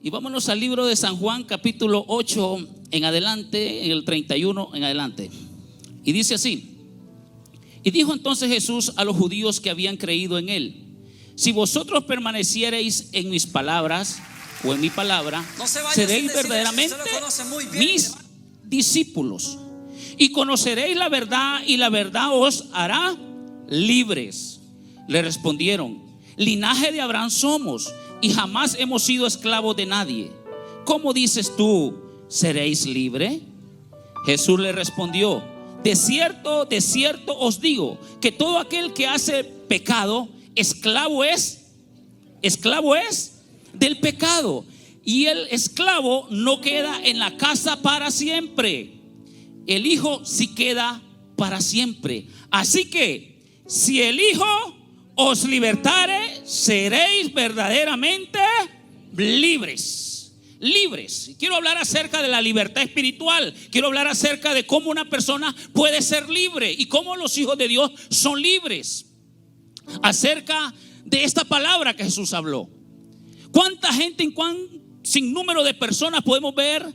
Y vámonos al libro de San Juan, capítulo 8 en adelante, en el 31 en adelante. Y dice así: y dijo entonces Jesús a los judíos que habían creído en él: si vosotros permaneciereis en mis palabras, o en mi palabra, seréis verdaderamente mis discípulos, y conoceréis la verdad, y la verdad os hará libres. Le respondieron: linaje de Abraham somos, y jamás hemos sido esclavos de nadie. ¿Cómo dices tú, seréis libres? Jesús le respondió: de cierto os digo, que todo aquel que hace pecado, esclavo es del pecado. Y el esclavo no queda en la casa para siempre, el Hijo sí queda para siempre. Así que si el Hijo os libertare, seréis verdaderamente libres. Libres. Quiero hablar acerca de la libertad espiritual. Quiero hablar acerca de cómo una persona puede ser libre y cómo los hijos de Dios son libres. Acerca de esta palabra que Jesús habló. ¿Cuánta gente, en cuán sinnúmero de personas podemos ver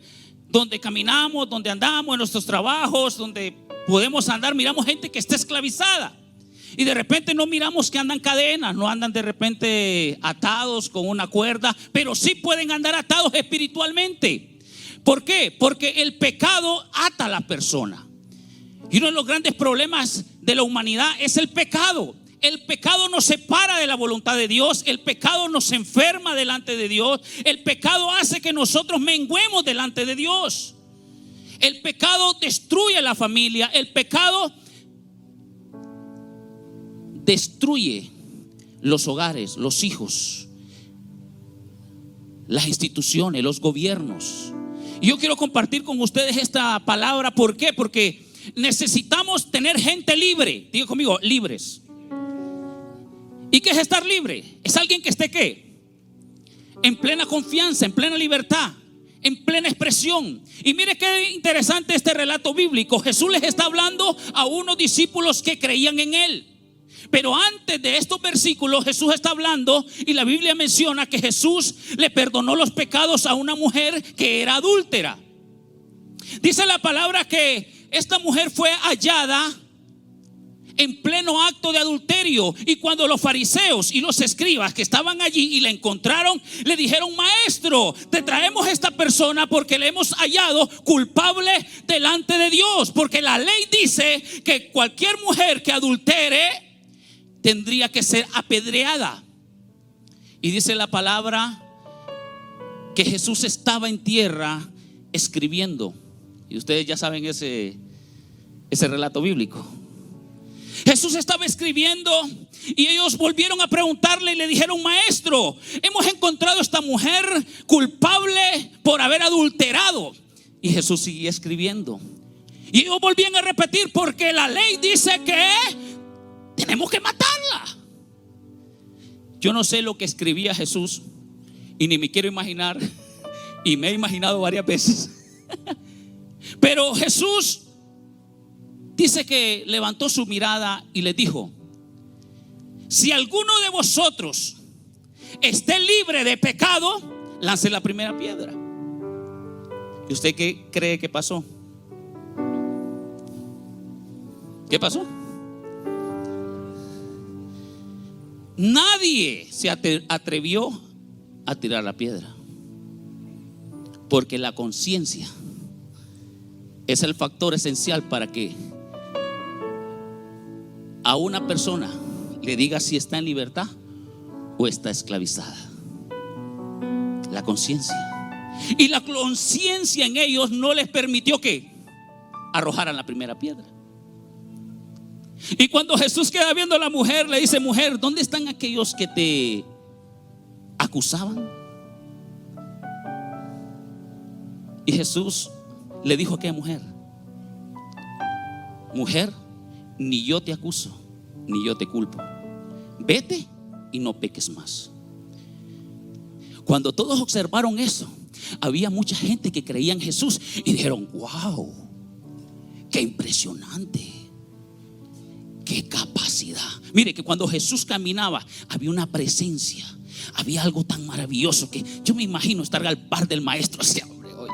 donde caminamos, donde andamos, en nuestros trabajos, donde podemos andar? Miramos gente que está esclavizada. Y de repente no miramos que andan cadenas, no andan de repente atados con una cuerda, pero sí pueden andar atados espiritualmente. ¿Por qué? Porque el pecado ata a la persona. Y uno de los grandes problemas de la humanidad es el pecado. El pecado nos separa de la voluntad de Dios. El pecado nos enferma delante de Dios. El pecado hace que nosotros menguemos delante de Dios. El pecado destruye la familia. El pecado destruye los hogares, los hijos, las instituciones, los gobiernos. Y yo quiero compartir con ustedes esta palabra. ¿Por qué? Porque necesitamos tener gente libre. Diga conmigo, libres. ¿Y qué es estar libre? Es alguien que esté ¿qué? En plena confianza, en plena libertad, en plena expresión. Y mire qué interesante este relato bíblico. Jesús les está hablando a unos discípulos que creían en él. Pero antes de estos versículos, Jesús está hablando, y la Biblia menciona que Jesús le perdonó los pecados a una mujer que era adúltera. Dice la palabra que esta mujer fue hallada en pleno acto de adulterio. Y cuando los fariseos y los escribas que estaban allí y la encontraron, le dijeron: maestro, te traemos esta persona porque le hemos hallado culpable delante de Dios. Porque la ley dice que cualquier mujer que adultere tendría que ser apedreada. Y dice la palabra que Jesús estaba en tierra escribiendo. Y ustedes ya saben ese relato bíblico. Jesús estaba escribiendo y ellos volvieron a preguntarle y le dijeron: maestro, hemos encontrado a esta mujer culpable por haber adulterado. Y Jesús seguía escribiendo. Y ellos volvían a repetir: porque la ley dice que tenemos que matarla. Yo no sé lo que escribía Jesús y ni me quiero imaginar, y me he imaginado varias veces. Pero Jesús dice que levantó su mirada y les dijo: si alguno de vosotros esté libre de pecado, lance la primera piedra. ¿Y usted qué cree que pasó? ¿Qué pasó? Nadie se atrevió a tirar la piedra, porque la conciencia es el factor esencial para que a una persona le diga si está en libertad o está esclavizada. La conciencia. Y la conciencia en ellos no les permitió que arrojaran la primera piedra. Y cuando Jesús queda viendo a la mujer, le dice: mujer, ¿dónde están aquellos que te acusaban? Y Jesús le dijo a aquella mujer: mujer, ni yo te acuso, ni yo te culpo. Vete y no peques más. Cuando todos observaron eso, había mucha gente que creía en Jesús y dijeron: wow, qué impresionante, qué capacidad. Mire que cuando Jesús caminaba había una presencia. Había algo tan maravilloso que yo me imagino estar al par del maestro. Así, hombre, oye,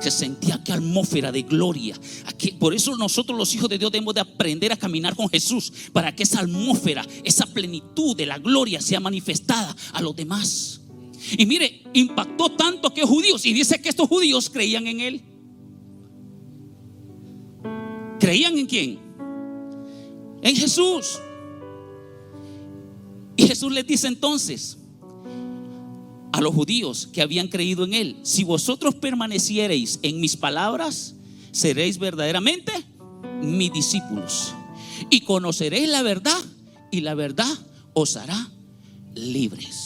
se sentía que atmósfera de gloria. Aquí, por eso nosotros los hijos de Dios debemos de aprender a caminar con Jesús, para que esa atmósfera, esa plenitud de la gloria sea manifestada a los demás. Y mire, impactó tanto que judíos, y dice que estos judíos creían en él. ¿Creían en quién? En Jesús. Y Jesús les dice entonces a los judíos que habían creído en él: si vosotros permaneciereis en mis palabras, seréis verdaderamente mis discípulos, y conoceréis la verdad, y la verdad os hará libres.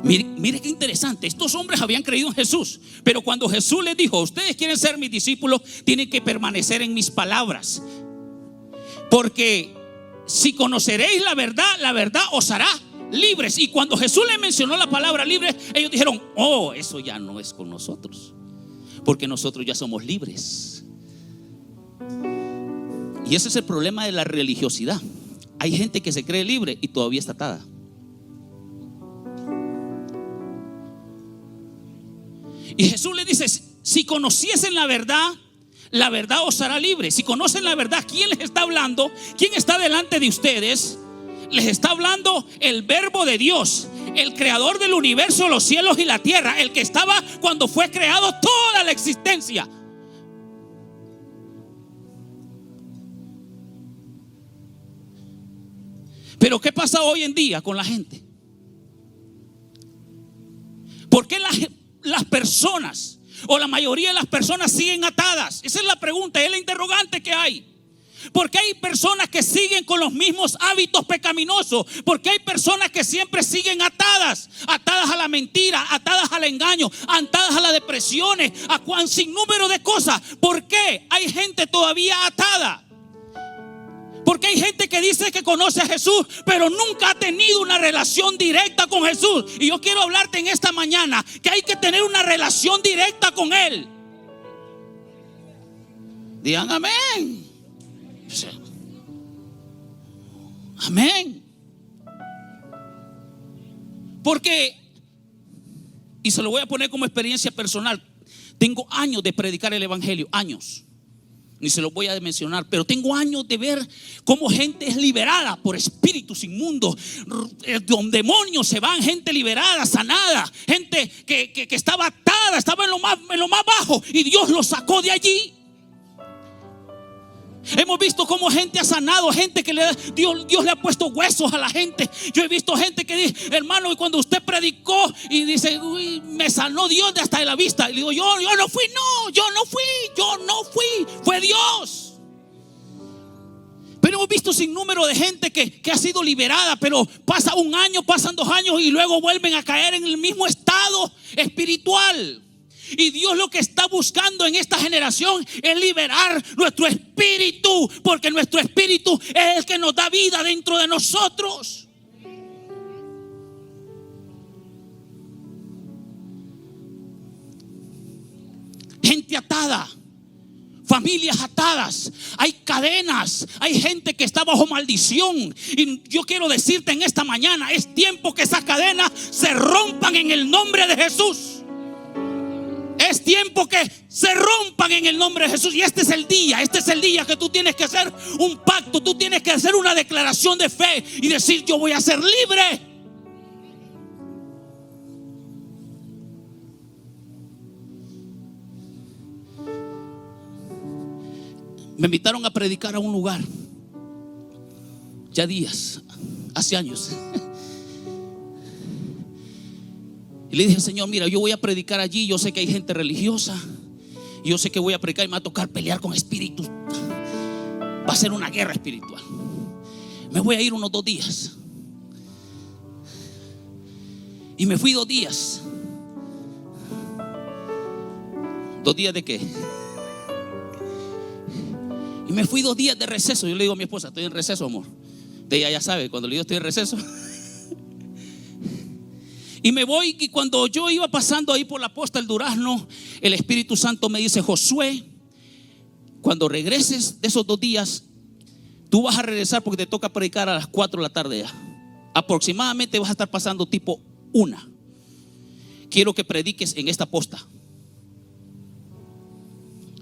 Mire qué interesante. Estos hombres habían creído en Jesús, pero cuando Jesús les dijo: ustedes quieren ser mis discípulos, tienen que permanecer en mis palabras, porque si conoceréis la verdad os hará libres. Y cuando Jesús les mencionó la palabra libre, ellos dijeron: oh, eso ya no es con nosotros, porque nosotros ya somos libres. Y ese es el problema de la religiosidad. Hay gente que se cree libre y todavía está atada. Y Jesús le dice: si conociesen la verdad os hará libre. Si conocen la verdad, ¿quién les está hablando? ¿Quién está delante de ustedes? Les está hablando el verbo de Dios, el creador del universo, los cielos y la tierra, el que estaba cuando fue creado toda la existencia. Pero ¿qué pasa hoy en día con la gente? ¿Por qué las personas, o la mayoría de las personas, siguen atadas? Esa es la pregunta, es la interrogante que hay. Porque hay personas que siguen con los mismos hábitos pecaminosos. Porque hay personas que siempre siguen atadas a la mentira, atadas al engaño, atadas a las depresiones, a un sinnúmero de cosas. ¿Por qué hay gente todavía atada? Porque hay gente que dice que conoce a Jesús, pero nunca ha tenido una relación directa con Jesús. Y yo quiero hablarte en esta mañana que hay que tener una relación directa con Él. Digan amén. Amén. Porque, y se lo voy a poner como experiencia personal, tengo años de predicar el evangelio, años. Ni se los voy a mencionar, pero tengo años de ver cómo gente es liberada por espíritus inmundos, donde demonios se van, gente liberada, sanada, gente que estaba atada, estaba en lo más bajo, y Dios los sacó de allí. Hemos visto cómo gente ha sanado, gente que Dios le ha puesto huesos a la gente. Yo he visto gente que dice: hermano, y cuando usted predicó, y dice: uy, me sanó Dios de hasta de la vista. Y le digo: yo no fui, fue Dios. Pero hemos visto sin número de gente que ha sido liberada, pero pasa un año, pasan 2 años, y luego vuelven a caer en el mismo estado espiritual. Y Dios lo que está buscando en esta generación es liberar nuestro espíritu, porque nuestro espíritu es el que nos da vida dentro de nosotros. Gente atada, familias atadas, hay cadenas, hay gente que está bajo maldición. Y yo quiero decirte en esta mañana: es tiempo que esas cadenas se rompan en el nombre de Jesús. Es tiempo que se rompan en el nombre de Jesús. Y este es el día que tú tienes que hacer un pacto. Tú tienes que hacer una declaración de fe y decir: yo voy a ser libre. Me invitaron a predicar a un lugar, ya días, hace años. Y le dije: Señor, mira, yo voy a predicar allí. Yo sé que hay gente religiosa, yo sé que voy a predicar y me va a tocar pelear con espíritus. Va a ser una guerra espiritual. Me voy a ir unos 2 días. Y me fui 2 días. ¿2 días de qué? Y me fui 2 días de receso. Yo le digo a mi esposa: estoy en receso, amor. Ella ya sabe, cuando le digo estoy en receso. Y me voy, y cuando yo iba pasando ahí por la posta del Durazno, el Espíritu Santo me dice: Josué, cuando regreses de esos 2 días, tú vas a regresar porque te toca predicar a las 4 de la tarde ya. Aproximadamente vas a estar pasando tipo 1. Quiero que prediques en esta posta.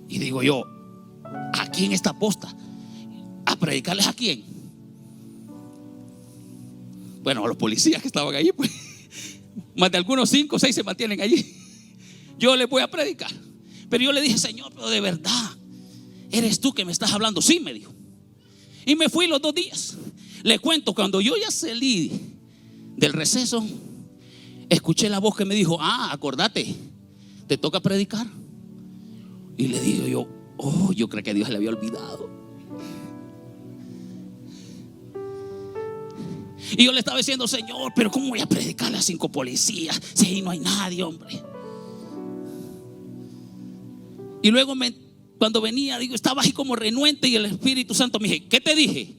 Y digo yo, aquí en esta posta, ¿a predicarles a quién? Bueno, a los policías que estaban allí, pues más de algunos 5 o 6 se mantienen allí. Yo les voy a predicar. Pero yo le dije, Señor, pero de verdad, ¿eres tú que me estás hablando? Sí, me dijo. Y me fui los 2 días. Le cuento, cuando yo ya salí del receso, escuché la voz que me dijo, acordate, te toca predicar. Y le digo yo, yo creo que Dios le había olvidado. Y yo le estaba diciendo, Señor, pero ¿cómo voy a predicarle a 5 policías si ahí no hay nadie, hombre? Y luego cuando venía, digo, estaba así como renuente, y el Espíritu Santo me dije, ¿qué te dije?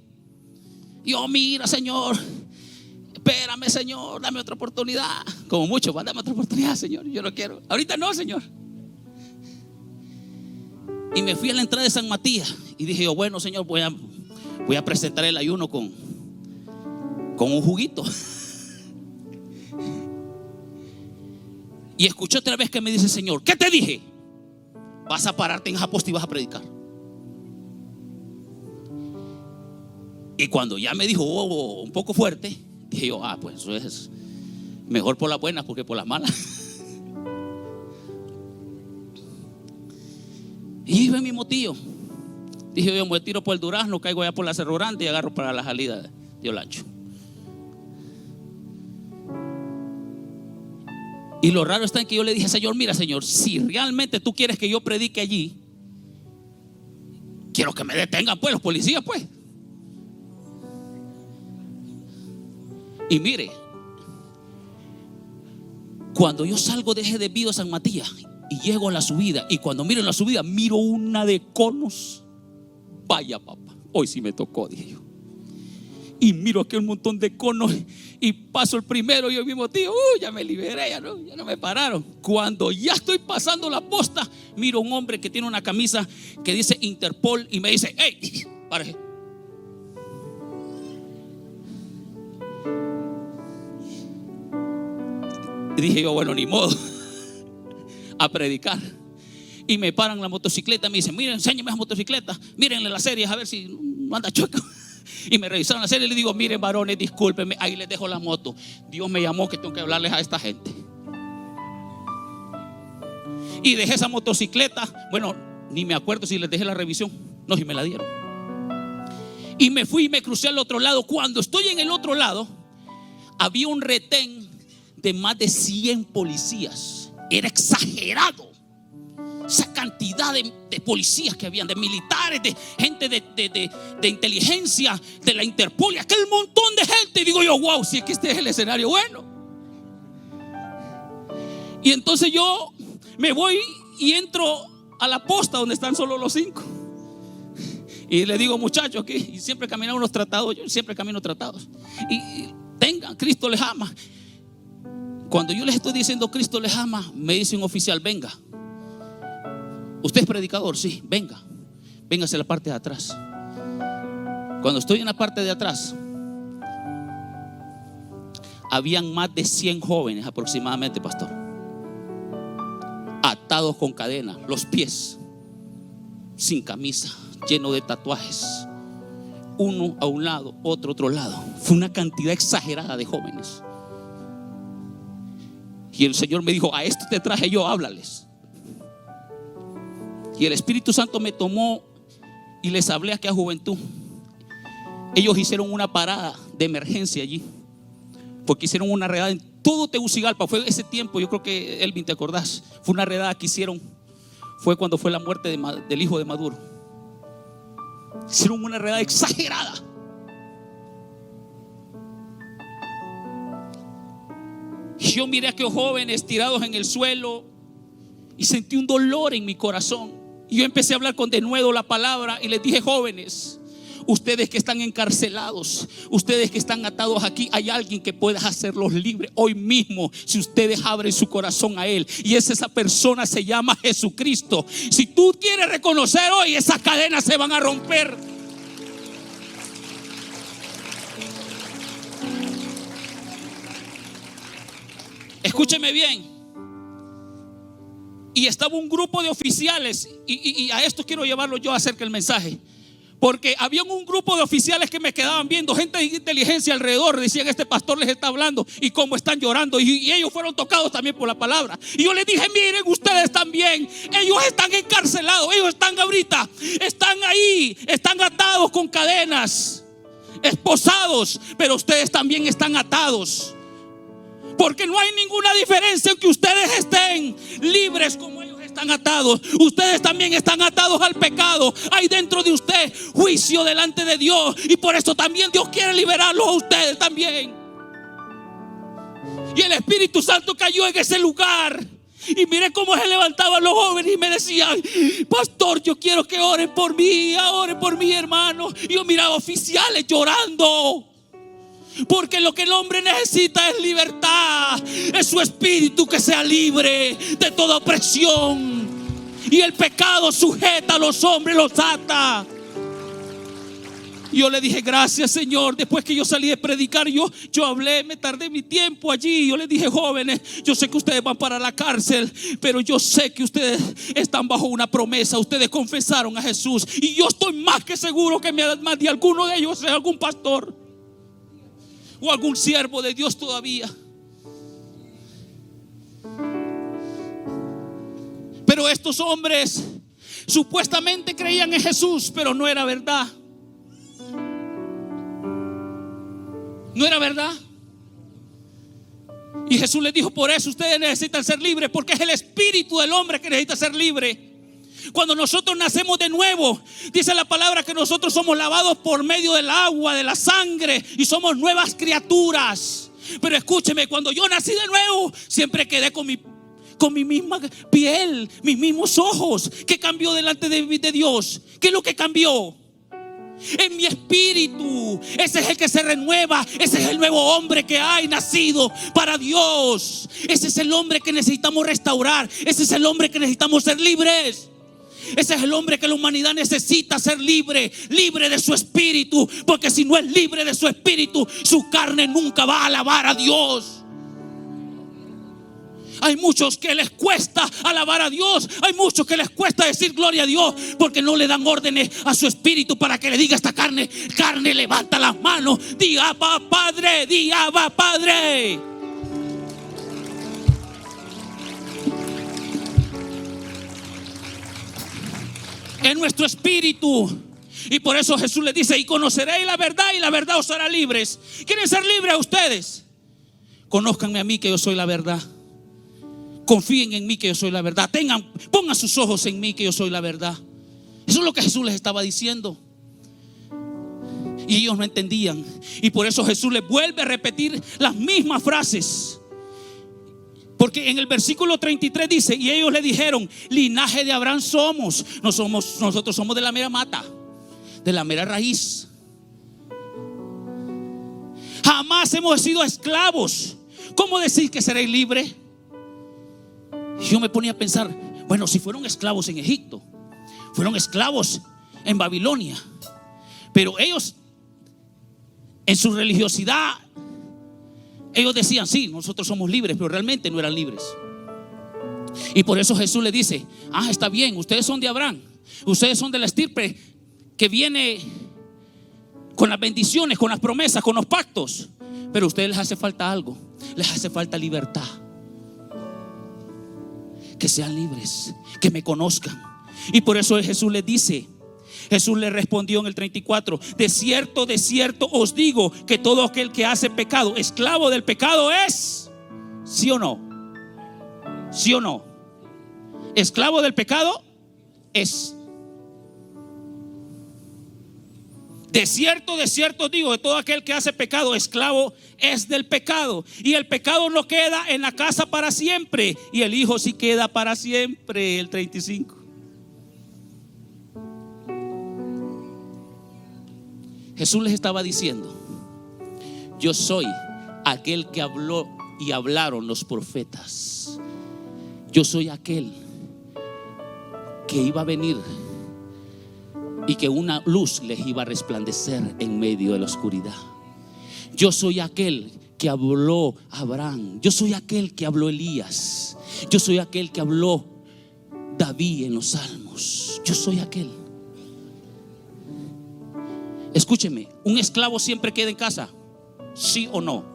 Y yo, mira, Señor, espérame, Señor, dame otra oportunidad. Como mucho, dame otra oportunidad, Señor. Yo no quiero, ahorita no, Señor. Y me fui a la entrada de San Matías y dije yo, bueno, Señor, voy a presentar el ayuno con un juguito. Y escuché otra vez que me dice, Señor, ¿qué te dije? Vas a pararte en esa posta y vas a predicar. Y cuando ya me dijo un poco fuerte, dije yo, pues eso es mejor por las buenas porque por las malas. Y iba en mi motillo. Dije yo, me tiro por el Durazno, caigo allá por la Cerro Grande y agarro para la salida de Olancho. Y lo raro está en que yo le dije, Señor, mira, Señor, si realmente tú quieres que yo predique allí, quiero que me detengan pues los policías pues. Y mire, cuando yo salgo de ese desvío de San Matías y llego a la subida, y cuando miro en la subida, miro una de conos. Vaya, papá, hoy sí me tocó, dije yo. Y miro aquel montón de conos y paso el primero. Y yo mismo, tío, ya me liberé, ya no me pararon. Cuando ya estoy pasando la posta, miro a un hombre que tiene una camisa que dice Interpol y me dice, hey, párese. Y dije yo, bueno, ni modo, a predicar. Y me paran la motocicleta, me dicen, miren, enséñame esa motocicleta, mírenle las series a ver si no anda chueca. Y me revisaron la serie y le digo, miren, varones, discúlpenme, ahí les dejo la moto. Dios me llamó que tengo que hablarles a esta gente. Y dejé esa motocicleta, bueno, ni me acuerdo si les dejé la revisión, no, si me la dieron. Y me fui y me crucé al otro lado. Cuando estoy en el otro lado, había un retén de más de 100 policías. Era exagerado esa cantidad de policías que habían, de militares, de gente de inteligencia, de la Interpol, y aquel montón de gente. Y digo yo, wow, si es que este es el escenario bueno. Y entonces yo me voy y entro a la posta donde están solo los 5. Y le digo, muchachos, aquí, y siempre caminamos unos tratados, yo siempre camino tratados. Y tengan, Cristo les ama. Cuando yo les estoy diciendo Cristo les ama, me dice un oficial, venga. ¿Usted es predicador? Sí, venga. Véngase a la parte de atrás. Cuando estoy en la parte de atrás, habían más de 100 jóvenes aproximadamente, pastor, atados con cadena, los pies sin camisa, lleno de tatuajes, uno a un lado, otro lado. Fue una cantidad exagerada de jóvenes. Y el Señor me dijo, a esto te traje yo, háblales. Y el Espíritu Santo me tomó y les hablé a aquella juventud. Ellos hicieron una parada de emergencia allí, porque hicieron una redada en todo Tegucigalpa. Fue ese tiempo, yo creo que Elvin, te acordás, fue una redada que hicieron. Fue cuando fue la muerte del hijo de Maduro. Hicieron una redada exagerada. Y yo miré a aquellos jóvenes tirados en el suelo y sentí un dolor en mi corazón. Y yo empecé a hablar con denuedo la palabra y les dije, jóvenes, ustedes que están encarcelados, ustedes que están atados aquí, hay alguien que pueda hacerlos libres hoy mismo si ustedes abren su corazón a Él. Y esa persona se llama Jesucristo. Si tú quieres reconocer hoy, esas cadenas se van a romper. Escúcheme bien. Y estaba un grupo de oficiales, y a esto quiero llevarlo yo acerca del mensaje. Porque había un grupo de oficiales que me quedaban viendo, gente de inteligencia alrededor. Decían: este pastor les está hablando y cómo están llorando. Y ellos fueron tocados también por la palabra. Y yo les dije: miren, ustedes también, ellos están encarcelados, ellos están ahorita, están ahí, están atados con cadenas, esposados, pero ustedes también están atados. Porque no hay ninguna diferencia en que ustedes estén libres como ellos están atados. Ustedes también están atados al pecado. Hay dentro de usted juicio delante de Dios, y por eso también Dios quiere liberarlos a ustedes también. Y el Espíritu Santo cayó en ese lugar. Y mire cómo se levantaban los jóvenes y me decían: pastor, yo quiero que oren por mí, oren por mi hermano. Y yo miraba oficiales llorando. Porque lo que el hombre necesita es libertad, es su espíritu que sea libre de toda opresión. Y el pecado sujeta a los hombres, los ata. Y yo le dije: gracias, Señor. Después que yo salí de predicar, yo hablé, me tardé mi tiempo allí. Yo les dije: jóvenes, yo sé que ustedes van para la cárcel, pero yo sé que ustedes están bajo una promesa. Ustedes confesaron a Jesús, y yo estoy más que seguro que más de alguno de ellos es algún pastor o algún siervo de Dios todavía. Pero estos hombres supuestamente creían en Jesús, pero no era verdad. No era verdad. Y Jesús les dijo: por eso ustedes necesitan ser libres, porque es el espíritu del hombre que necesita ser libre. Cuando nosotros nacemos de nuevo, dice la palabra que nosotros somos lavados por medio del agua, de la sangre, y somos nuevas criaturas. Pero escúcheme, cuando yo nací de nuevo, siempre quedé con mi misma piel, mis mismos ojos. ¿Qué cambió delante de Dios? ¿Qué es lo que cambió? En mi espíritu. Ese es el que se renueva. Ese es el nuevo hombre que hay nacido para Dios. Ese es el hombre que necesitamos restaurar. Ese es el hombre que necesitamos ser libres. Ese es el hombre que la humanidad necesita ser libre, libre de su espíritu. Porque si no es libre de su espíritu, su carne nunca va a alabar a Dios. Hay muchos que les cuesta alabar a Dios. Hay muchos que les cuesta decir gloria a Dios, porque no le dan órdenes a su espíritu para que le diga a esta carne: carne, levanta las manos, di Abba Padre, di Abba Padre. En nuestro espíritu. Y por eso Jesús les dice: y conoceréis la verdad, y la verdad os hará libres. ¿Quieren ser libres a ustedes? Conózcanme a mí, que yo soy la verdad. Confíen en mí, que yo soy la verdad. Pongan sus ojos en mí, que yo soy la verdad. Eso es lo que Jesús les estaba diciendo. Y ellos no entendían. Y por eso Jesús les vuelve a repetir las mismas frases. Porque en el versículo 33 dice: y ellos le dijeron: linaje de Abraham somos. Nosotros somos de la mera mata, de la mera raíz. Jamás hemos sido esclavos. ¿Cómo decir que seréis libres? Yo me ponía a pensar: bueno, si fueron esclavos en Egipto, fueron esclavos en Babilonia, pero ellos, en su religiosidad, ellos decían: sí, nosotros somos libres, pero realmente no eran libres. Y por eso Jesús le dice: está bien, ustedes son de Abraham, ustedes son de la estirpe que viene con las bendiciones, con las promesas, con los pactos, pero a ustedes les hace falta algo, les hace falta libertad. Que sean libres, que me conozcan. Y por eso Jesús les dice, Jesús le respondió en el 34: de cierto os digo, que todo aquel que hace pecado, esclavo del pecado es. ¿Sí o no? ¿Sí o no? Esclavo del pecado es. De cierto os digo, que todo aquel que hace pecado, esclavo es del pecado. Y el pecado no queda en la casa para siempre, y el Hijo sí queda para siempre. El 35. Jesús les estaba diciendo: yo soy aquel que habló y hablaron los profetas. Yo soy aquel que iba a venir y que una luz les iba a resplandecer en medio de la oscuridad. Yo soy aquel que habló Abraham. Yo soy aquel que habló Elías. Yo soy aquel que habló David en los Salmos. Yo soy aquel. Escúcheme, ¿un esclavo siempre queda en casa? ¿Sí o no?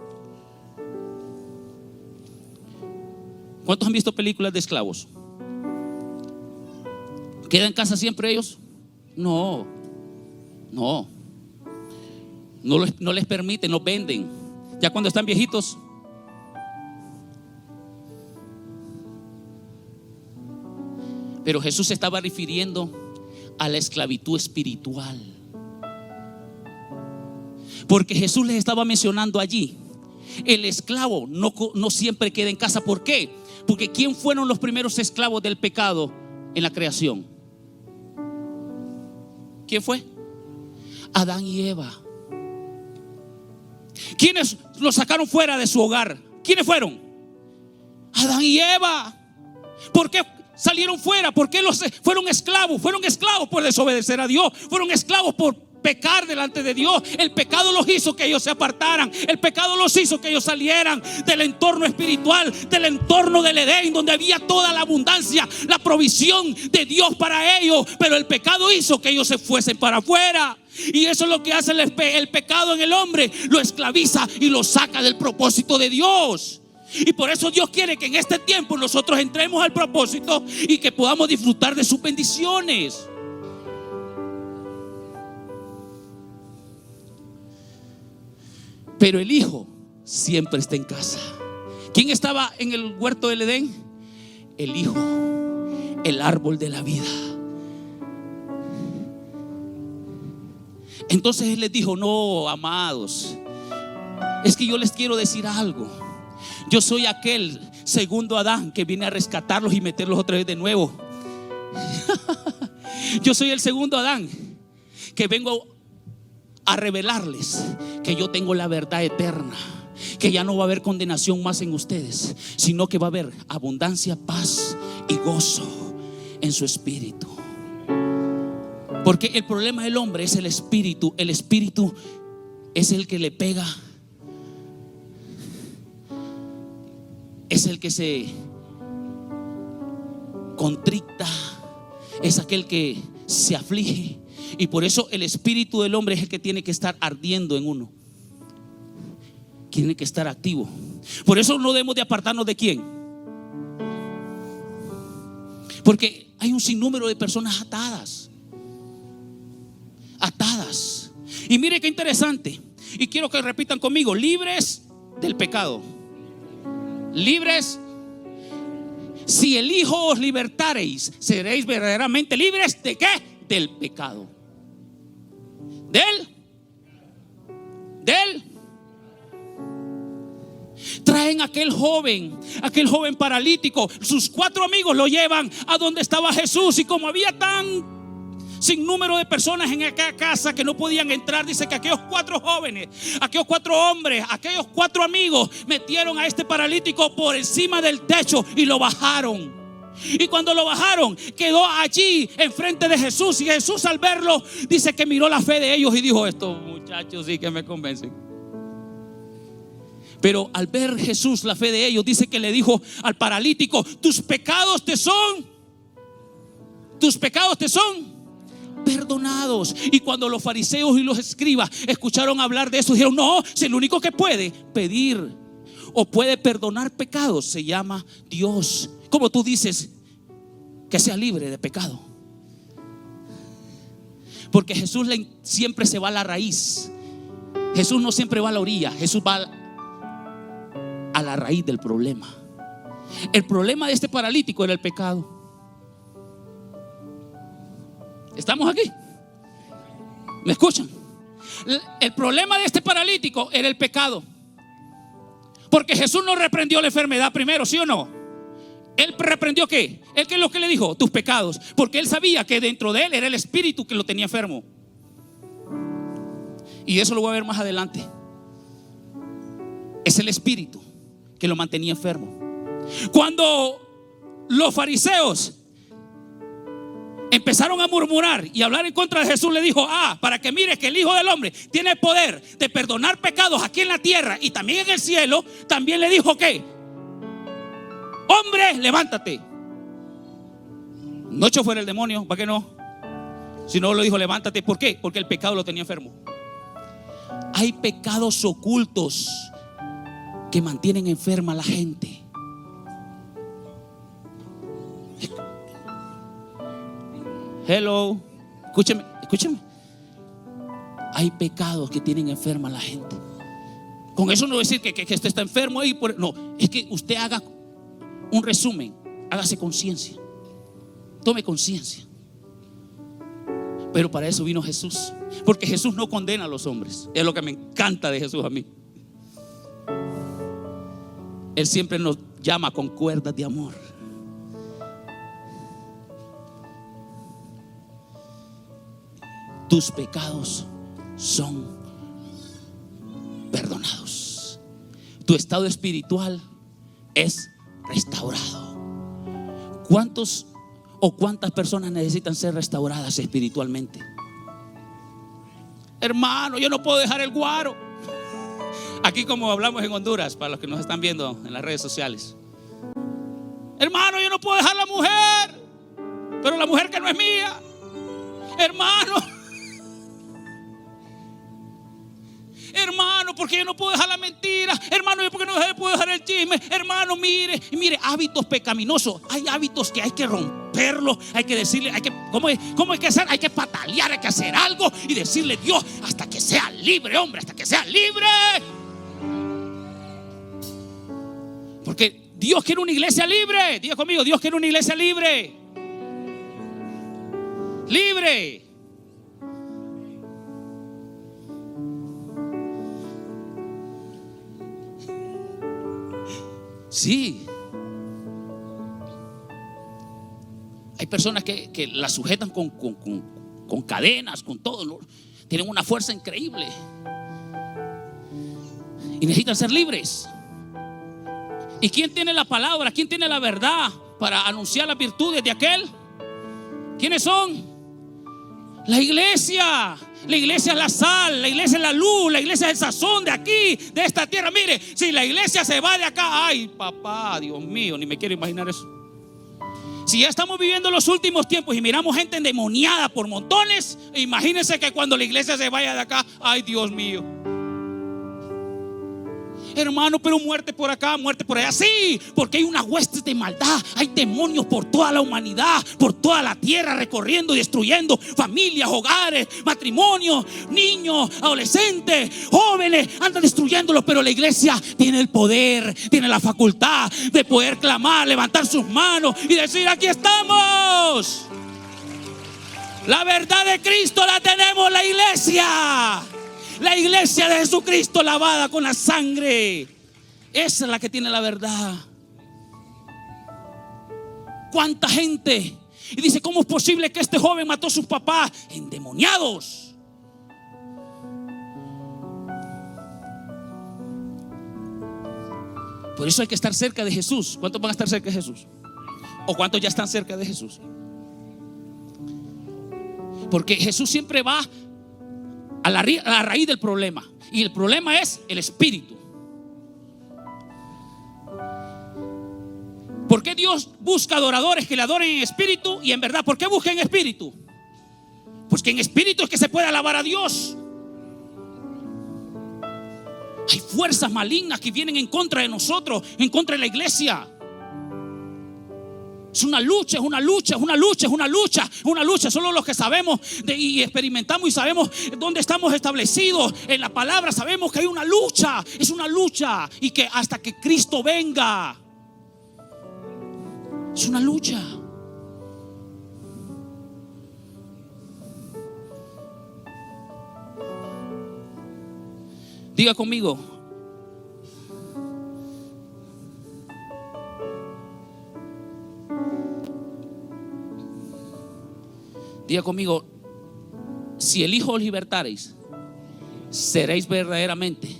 ¿Cuántos han visto películas de esclavos? ¿Quedan en casa siempre ellos? No, no. No les permiten, los venden. Ya cuando están viejitos. Pero Jesús se estaba refiriendo a la esclavitud espiritual. Porque Jesús les estaba mencionando allí, el esclavo no siempre queda en casa. ¿Por qué? Porque ¿quién fueron los primeros esclavos del pecado en la creación? ¿Quién fue? Adán y Eva. ¿Quiénes los sacaron fuera de su hogar? ¿Quiénes fueron? Adán y Eva. ¿Por qué salieron fuera? ¿Por qué fueron esclavos? Fueron esclavos por desobedecer a Dios. Fueron esclavos por pecar delante de Dios. El pecado los hizo que ellos se apartaran. El pecado los hizo que ellos salieran del entorno espiritual, del entorno del Edén, donde había toda la abundancia, la provisión de Dios para ellos. Pero el pecado hizo que ellos se fuesen para afuera. Y eso es lo que hace el pecado en el hombre. Lo esclaviza y lo saca del propósito de Dios. Y por eso Dios quiere que en este tiempo nosotros entremos al propósito y que podamos disfrutar de sus bendiciones. Pero el hijo siempre está en casa. ¿Quién estaba en el huerto del Edén? El hijo, el árbol de la vida. Entonces él les dijo: no, amados, es que yo les quiero decir algo. Yo soy aquel segundo Adán que viene a rescatarlos y meterlos otra vez de nuevo. Yo soy el segundo Adán que vengo a revelarles que yo tengo la verdad eterna, que ya no va a haber condenación más en ustedes, sino que va a haber abundancia, paz y gozo en su espíritu. Porque el problema del hombre es el espíritu. El espíritu es el que le pega, es el que se contricta, es aquel que se aflige. Y por eso el espíritu del hombre es el que tiene que estar ardiendo en uno, tiene que estar activo. Por eso no debemos de apartarnos de quién. Porque hay un sinnúmero de personas atadas. Y mire qué interesante. Y quiero que repitan conmigo: libres del pecado. Libres. Si el Hijo os libertareis, seréis verdaderamente libres. ¿De qué? Del pecado. Traen aquel joven paralítico. Sus 4 amigos lo llevan a donde estaba Jesús. Y como había tan sin número de personas en aquella casa que no podían entrar, dice que aquellos 4 jóvenes, aquellos 4 hombres, aquellos 4 amigos metieron a este paralítico por encima del techo y lo bajaron. Y cuando lo bajaron, quedó allí enfrente de Jesús. Y Jesús, al verlo, dice que miró la fe de ellos y dijo: estos muchachos sí que me convencen. Pero al ver Jesús la fe de ellos, dice que le dijo al paralítico: tus pecados te son perdonados. Y cuando los fariseos y los escribas escucharon hablar de eso, dijeron: no, si el único que puede pedir o puede perdonar pecados se llama Dios. ¿Cómo tú dices que sea libre de pecado? Porque Jesús siempre se va a la raíz. Jesús no siempre va a la orilla. Jesús va a la raíz del problema. El problema de este paralítico era el pecado. ¿Estamos aquí? ¿Me escuchan? El problema de este paralítico era el pecado. Porque Jesús no reprendió la enfermedad primero, ¿sí o no? Él reprendió ¿qué? Él, ¿qué es lo que le dijo? Tus pecados. Porque él sabía que dentro de él era el espíritu que lo tenía enfermo. Y eso lo voy a ver más adelante. Es el espíritu que lo mantenía enfermo. Cuando los fariseos empezaron a murmurar y hablar en contra de Jesús, le dijo: para que mires que el Hijo del Hombre tiene poder de perdonar pecados aquí en la tierra y también en el cielo. También le dijo que: hombre, levántate. No echó fuera el demonio, ¿para qué no? Si no, lo dijo: levántate. ¿Por qué? Porque el pecado lo tenía enfermo. Hay pecados ocultos que mantienen enferma a la gente. Hello, escúcheme. Hay pecados que tienen enferma a la gente. Con eso no decir que usted está enfermo ahí. No, es que usted haga un resumen, hágase conciencia, tome conciencia. Pero para eso vino Jesús, porque Jesús no condena a los hombres. Es lo que me encanta de Jesús a mí. Él siempre nos llama con cuerdas de amor. Tus pecados son perdonados. Tu estado espiritual es restaurado. ¿Cuántos o cuántas personas necesitan ser restauradas espiritualmente? Hermano, yo no puedo dejar el guaro. Aquí, como hablamos en Honduras, para los que nos están viendo en las redes sociales: hermano, yo no puedo dejar la mujer, pero la mujer que no es mía. Hermano, porque yo no puedo dejar la mentira. Hermano, yo porque no puedo dejar el chisme. Hermano, mire, hábitos pecaminosos. Hay hábitos que hay que romperlos. Hay que decirle, ¿cómo hay que hacer? Hay que patalear, hay que hacer algo y decirle: Dios, hasta que sea libre, hombre, hasta que sea libre. Porque Dios quiere una iglesia libre. Diga conmigo: Dios quiere una iglesia libre. Libre. Sí. Hay personas que la sujetan con cadenas, con todo, ¿no? Tienen una fuerza increíble y necesitan ser libres. ¿Y quién tiene la palabra? ¿Quién tiene la verdad para anunciar las virtudes de aquel? ¿Quiénes son? La iglesia. La iglesia es la sal, la iglesia es la luz, la iglesia es el sazón de aquí, de esta tierra. Mire, si la iglesia se va de acá, ay, papá, Dios mío, ni me quiero imaginar eso. Si ya estamos viviendo los últimos tiempos y miramos gente endemoniada por montones, imagínense que cuando la iglesia se vaya de acá, ay, Dios mío. Hermano, pero muerte por acá, muerte por allá. Sí, porque hay unas huestes de maldad. Hay demonios por toda la humanidad, por toda la tierra, recorriendo y destruyendo familias, hogares, matrimonios, niños, adolescentes, jóvenes. Andan destruyéndolos, pero la iglesia tiene el poder, tiene la facultad de poder clamar, levantar sus manos y decir: aquí estamos. La verdad de Cristo la tenemos, la iglesia. La iglesia de Jesucristo, lavada con la sangre. Esa es la que tiene la verdad. ¿Cuánta gente? Y dice: ¿cómo es posible que este joven mató a sus papás? Endemoniados. Por eso hay que estar cerca de Jesús. ¿Cuántos van a estar cerca de Jesús? ¿O cuántos ya están cerca de Jesús? Porque Jesús siempre va a la raíz del problema. Y el problema es el espíritu. ¿Por qué Dios busca adoradores que le adoren en espíritu y en verdad? ¿Por qué busca en espíritu? Pues que en espíritu es que se puede alabar a Dios. Hay fuerzas malignas que vienen en contra de nosotros, en contra de la iglesia. Es una lucha, es una lucha, es una lucha, es una lucha, es una lucha. Solo los que sabemos y experimentamos y sabemos dónde estamos establecidos en la palabra, sabemos que hay una lucha. Es una lucha. Y que hasta que Cristo venga, es una lucha. Diga conmigo: diga conmigo, si el Hijo os libertareis, seréis verdaderamente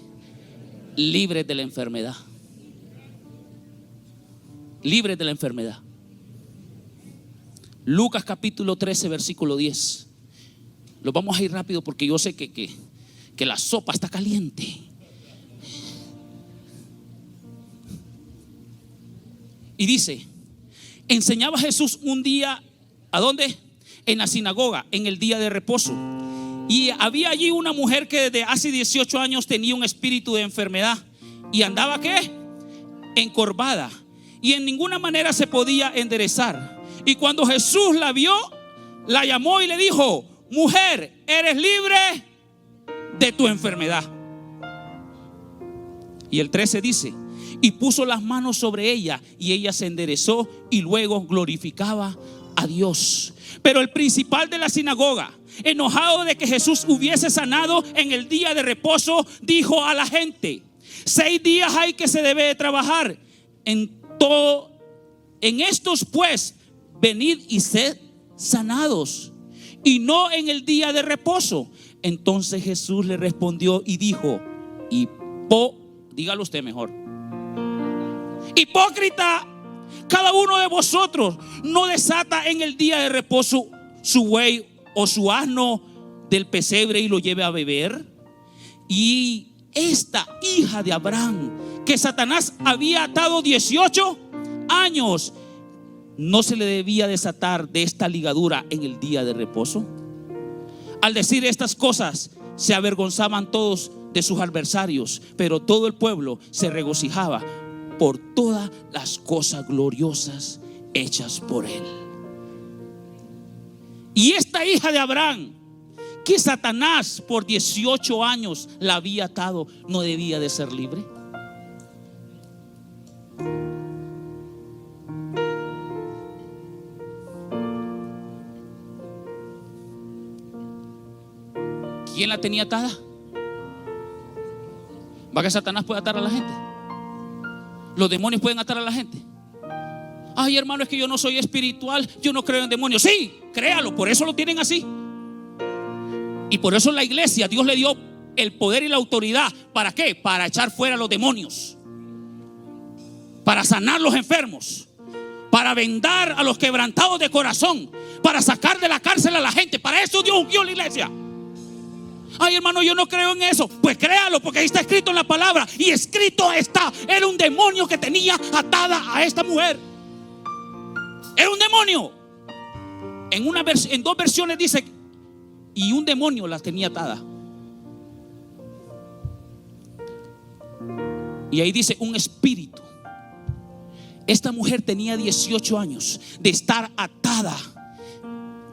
libres de la enfermedad. Libres de la enfermedad. Lucas capítulo 13, versículo 10. Lo vamos a ir rápido porque yo sé que la sopa está caliente. Y dice: enseñaba Jesús un día, ¿a dónde? En la sinagoga, en el día de reposo. Y había allí una mujer que desde hace 18 años tenía un espíritu de enfermedad. Y andaba, ¿qué? Encorvada. Y en ninguna manera se podía enderezar. Y cuando Jesús la vio, la llamó y le dijo: mujer, eres libre de tu enfermedad. Y el 13 dice: y puso las manos sobre ella, y ella se enderezó y luego glorificaba a Dios. Pero el principal de la sinagoga, enojado de que Jesús hubiese sanado en el día de reposo, dijo a la gente: 6 días hay que se debe de trabajar. En estos pues venid y sed sanados, y no en el día de reposo. Entonces Jesús le respondió y dijo: dígalo usted mejor. Hipócrita, cada uno de vosotros no desata en el día de reposo su buey o su asno del pesebre y lo lleve a beber. Y esta hija de Abraham, que Satanás había atado 18 años, ¿no se le debía desatar de esta ligadura en el día de reposo? Al decir estas cosas, se avergonzaban todos de sus adversarios, pero todo el pueblo se regocijaba por todas las cosas gloriosas hechas por él. Y esta hija de Abraham, que Satanás por 18 años la había atado, ¿no debía de ser libre? ¿Quién la tenía atada? ¿Va que Satanás puede atar a la gente? ¿Los demonios pueden atar a la gente? Ay, hermano, es que yo no soy espiritual, yo no creo en demonios. Sí, créalo, por eso lo tienen así. Y por eso la iglesia, Dios le dio el poder y la autoridad. ¿Para qué? Para echar fuera a los demonios, para sanar los enfermos, para vendar a los quebrantados de corazón, para sacar de la cárcel a la gente. Para eso Dios ungió la iglesia. Ay, hermano, yo no creo en eso. Pues créalo, porque ahí está escrito en la palabra. Y escrito está: era un demonio que tenía atada a esta mujer. Era un demonio. En 2 versiones dice: y un demonio la tenía atada. Y ahí dice: un espíritu. Esta mujer tenía 18 años de estar atada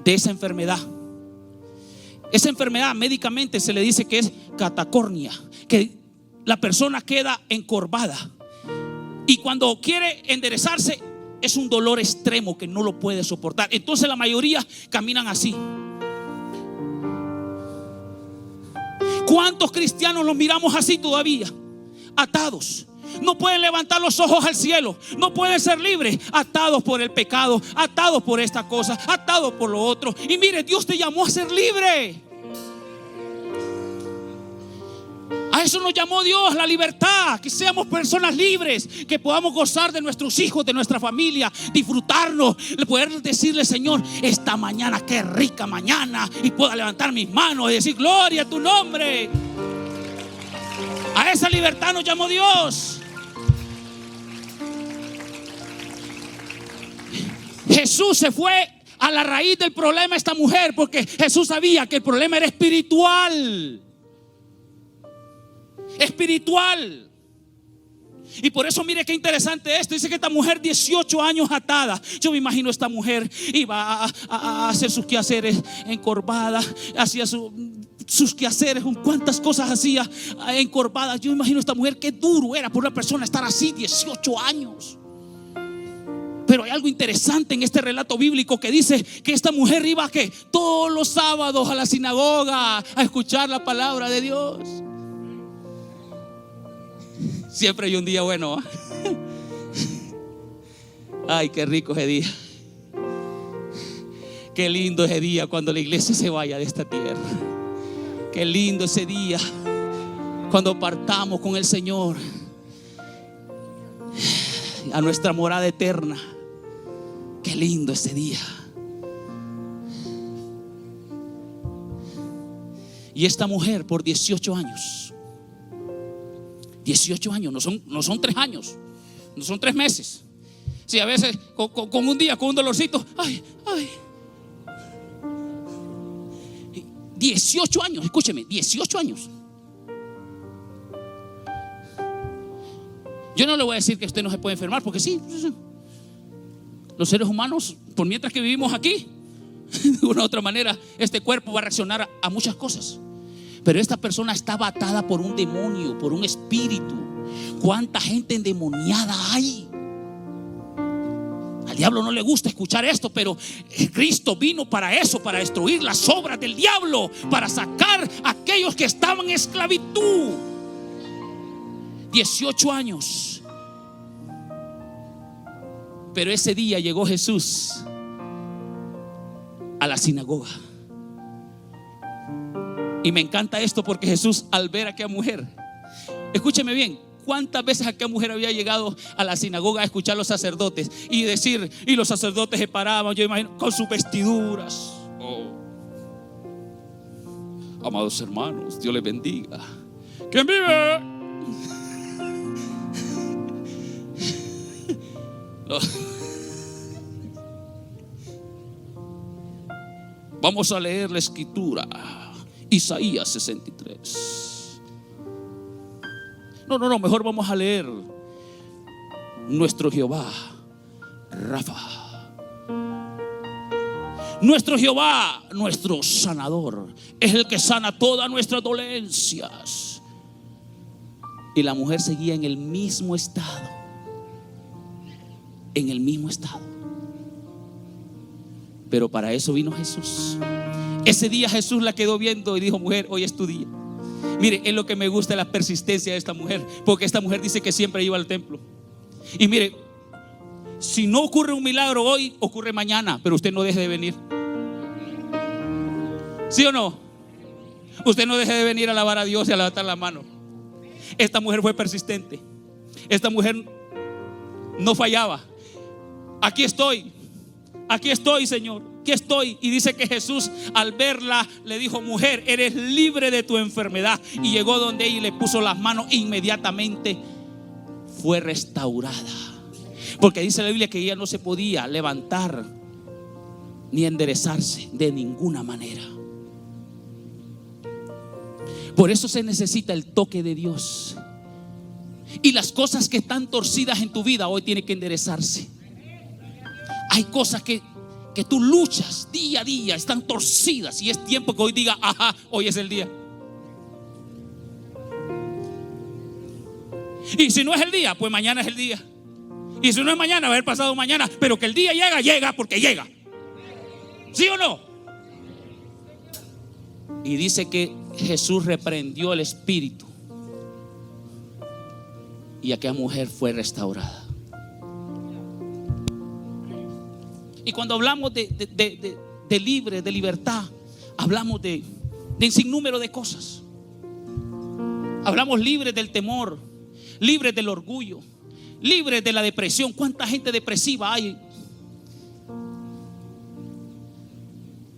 de esa enfermedad. Esa enfermedad médicamente se le dice que es catacornia, que la persona queda encorvada, y cuando quiere enderezarse es un dolor extremo que no lo puede soportar. Entonces la mayoría caminan así. ¿Cuántos cristianos los miramos así todavía? Atados. No pueden levantar los ojos al cielo, no pueden ser libres, atados por el pecado, atados por esta cosa, atados por lo otro. Y mire, Dios te llamó a ser libre. A eso nos llamó Dios, la libertad, que seamos personas libres, que podamos gozar de nuestros hijos, de nuestra familia, disfrutarnos, poder decirle: Señor, esta mañana, qué rica mañana, y pueda levantar mis manos y decir: gloria a tu nombre. A esa libertad nos llamó Dios. Jesús se fue a la raíz del problema de esta mujer, porque Jesús sabía que el problema era espiritual. Espiritual. Y por eso mire qué interesante esto. Dice que esta mujer, 18 años atada. Yo me imagino esta mujer iba a hacer sus quehaceres encorvada, hacía sus quehaceres, cuántas cosas hacía encorvada. Yo me imagino esta mujer, qué duro era por una persona estar así 18 años. Pero hay algo interesante en este relato bíblico que dice que esta mujer iba ¿qué? Todos los sábados a la sinagoga a escuchar la palabra de Dios. Siempre hay un día bueno. Ay, qué rico ese día. Qué lindo ese día cuando la iglesia se vaya de esta tierra. Qué lindo ese día cuando partamos con el Señor a nuestra morada eterna. Qué lindo ese día. Y esta mujer por 18 años, 18 años, no son 3 años, no son 3 meses. Si a veces con un día, con un dolorcito, ay. 18 años, escúcheme, 18 años. Yo no le voy a decir que usted no se puede enfermar, porque sí, los seres humanos, por mientras que vivimos aquí, de una u otra manera, este cuerpo va a reaccionar a muchas cosas. Pero esta persona estaba atada por un demonio, por un espíritu. ¿Cuánta gente endemoniada hay? Al diablo no le gusta escuchar esto, pero Cristo vino para eso, para destruir las obras del diablo, para sacar a aquellos que estaban en esclavitud. 18 años. Pero ese día llegó Jesús a la sinagoga. Y me encanta esto porque Jesús, al ver a aquella mujer, escúcheme bien, ¿cuántas veces aquella mujer había llegado a la sinagoga a escuchar a los sacerdotes y decir, y los sacerdotes se paraban, yo imagino, con sus vestiduras? Amados hermanos, Dios les bendiga. ¿Quién vive? Vamos a leer la escritura, Isaías 63. No, mejor vamos a leer nuestro Jehová Rafa. Nuestro Jehová, nuestro sanador, es el que sana todas nuestras dolencias. Y la mujer seguía en el mismo estado. En el mismo estado. Pero para eso vino Jesús. Ese día Jesús la quedó viendo y dijo: mujer, hoy es tu día. Mire, es lo que me gusta, la persistencia de esta mujer, porque esta mujer dice que siempre iba al templo. Y mire, si no ocurre un milagro hoy, ocurre mañana, pero usted no deje de venir. ¿Sí o no? Usted no deje de venir a alabar a Dios y a levantar la mano. Esta mujer fue persistente. Esta mujer no fallaba. Aquí estoy, Señor, aquí estoy. Y dice que Jesús, al verla, le dijo: mujer, eres libre de tu enfermedad. Y llegó donde ella y le puso las manos e inmediatamente fue restaurada. Porque dice la Biblia que ella no se podía levantar ni enderezarse de ninguna manera. Por eso se necesita el toque de Dios. Y las cosas que están torcidas en tu vida hoy tienen que enderezarse. Hay cosas que tú luchas día a día, están torcidas, y es tiempo que hoy diga: ajá, hoy es el día. Y si no es el día, pues mañana es el día. Y si no es mañana, va a haber pasado mañana. Pero que el día llega porque llega. ¿Sí o no? Y dice que Jesús reprendió el espíritu, y aquella mujer fue restaurada. Y cuando hablamos de libre, de libertad, hablamos de un sinnúmero de cosas. Hablamos libres del temor, libres del orgullo, libres de la depresión. ¿Cuánta gente depresiva hay?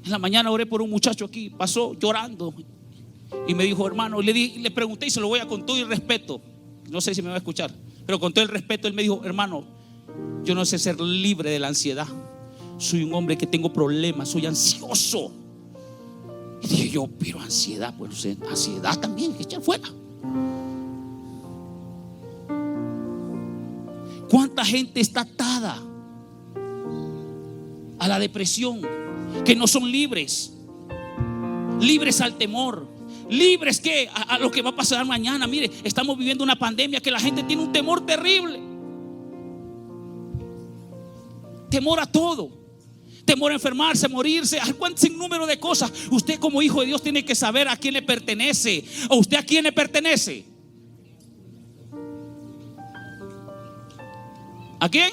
En la mañana oré por un muchacho aquí, pasó llorando y me dijo: hermano, le pregunté, y se lo voy a con todo el respeto, no sé si me va a escuchar, pero con todo el respeto, él me dijo: hermano, yo no sé ser libre de la ansiedad. Soy un hombre que tengo problemas, soy ansioso. Y dije yo: pero ansiedad, pues no sé, ansiedad también, que echar fuera. ¿Cuánta gente está atada a la depresión, que no son libres? Libres al temor, libres que a lo que va a pasar mañana. Mire, estamos viviendo una pandemia que la gente tiene un temor terrible. Temor a todo. Temor a enfermarse, a morirse, a cuánto sinnúmero de cosas. Usted, como hijo de Dios, tiene que saber a quién le pertenece. ¿A usted a quién le pertenece? ¿A quién?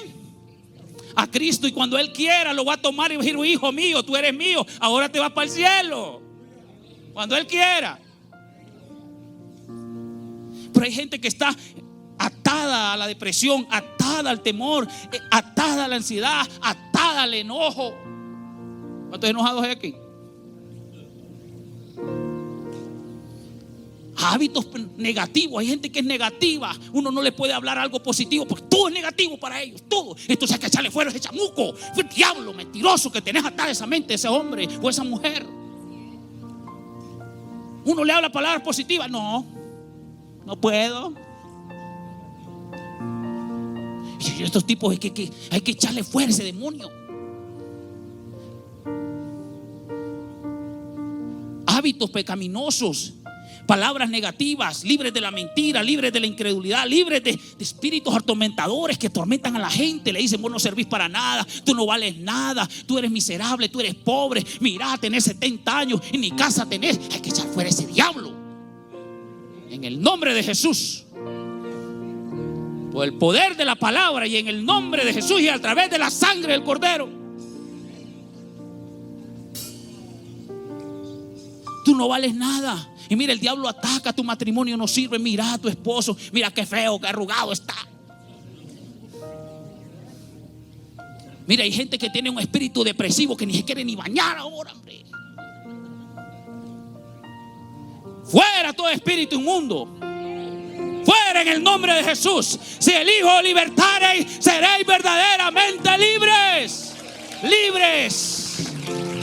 A Cristo. Y cuando Él quiera, lo va a tomar y va a decir: hijo mío, tú eres mío, ahora te vas para el cielo. Cuando Él quiera. Pero hay gente que está atada a la depresión, atada al temor, atada a la ansiedad, atada al enojo. ¿Cuántos enojados hay aquí? Hábitos negativos. Hay gente que es negativa. Uno no le puede hablar algo positivo porque todo es negativo para ellos, todo. Entonces hay que echarle fuera ese chamuco. Fue el diablo mentiroso que tenés atada esa mente, ese hombre o esa mujer. Uno le habla palabras positivas. No puedo. Y estos tipos hay que echarle fuera a ese demonio. Hábitos pecaminosos, palabras negativas, libres de la mentira, libres de la incredulidad, libres de espíritus atormentadores que atormentan a la gente. Le dicen: vos no servís para nada, tú no vales nada, tú eres miserable, tú eres pobre. Mirá, tenés 70 años y ni casa tenés. Hay que echar fuera ese diablo en el nombre de Jesús, por el poder de la palabra, y en el nombre de Jesús y a través de la sangre del Cordero. Tú no vales nada. Y mira, el diablo ataca tu matrimonio, no sirve. Mira a tu esposo, mira qué feo, qué arrugado está. Mira, hay gente que tiene un espíritu depresivo que ni se quiere ni bañar ahora, hombre. Fuera todo espíritu inmundo. Fuera en el nombre de Jesús. Si el Hijo libertareis, seréis verdaderamente libres. Libres.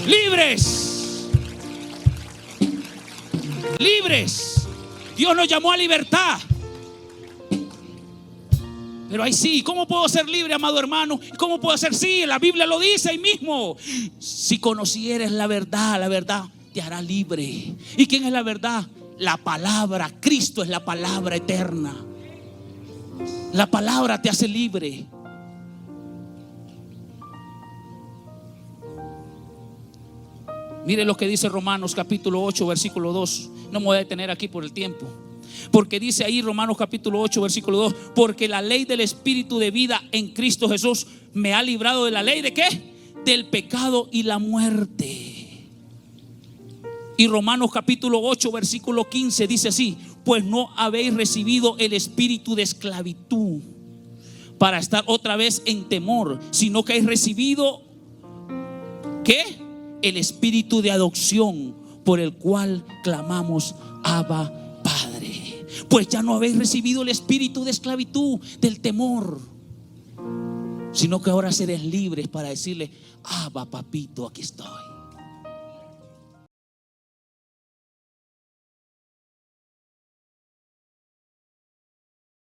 Libres. Libres. Dios nos llamó a libertad. Pero ahí sí, ¿cómo puedo ser libre, amado hermano? ¿Cómo puedo ser? Sí, la Biblia lo dice ahí mismo. Si conocieres la verdad te hará libre. ¿Y quién es la verdad? La palabra. Cristo es la palabra eterna. La palabra te hace libre. Mire lo que dice Romanos capítulo 8 versículo 2. No me voy a detener aquí por el tiempo, porque dice ahí Romanos capítulo 8 versículo 2: porque la ley del Espíritu de vida en Cristo Jesús me ha librado de la ley ¿de qué? Del pecado y la muerte. Y Romanos capítulo 8 versículo 15 dice así: pues no habéis recibido el espíritu de esclavitud para estar otra vez en temor, sino que habéis recibido ¿qué? El espíritu de adopción, por el cual clamamos: Abba, Padre. Pues ya no habéis recibido el espíritu de esclavitud, del temor, sino que ahora seréis libres para decirle: Abba, papito, aquí estoy.